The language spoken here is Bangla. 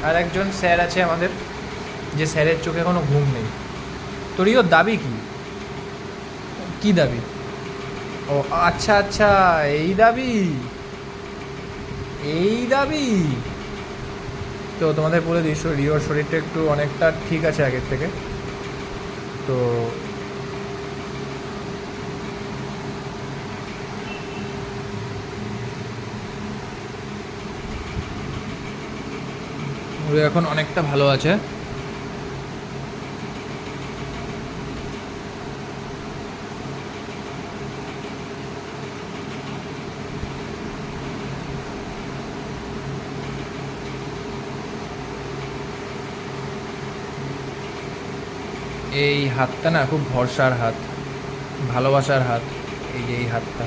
আর একজন স্যার আছে আমাদের, যে স্যারের চোখে কোনো ঘুম নেই। তোর ইও দাবি কি? কি দাবি? ও আচ্ছা আচ্ছা, এই দাবি, এই দাবি। তো তোমাদের বলে দিই, রিওর শরীরটা একটু অনেকটা ঠিক আছে আগের থেকে। তো ও এখন অনেকটা ভালো আছে। এই হাতটা না খুব ভরসার হাত, ভালোবাসার হাত, এই যে এই হাতটা।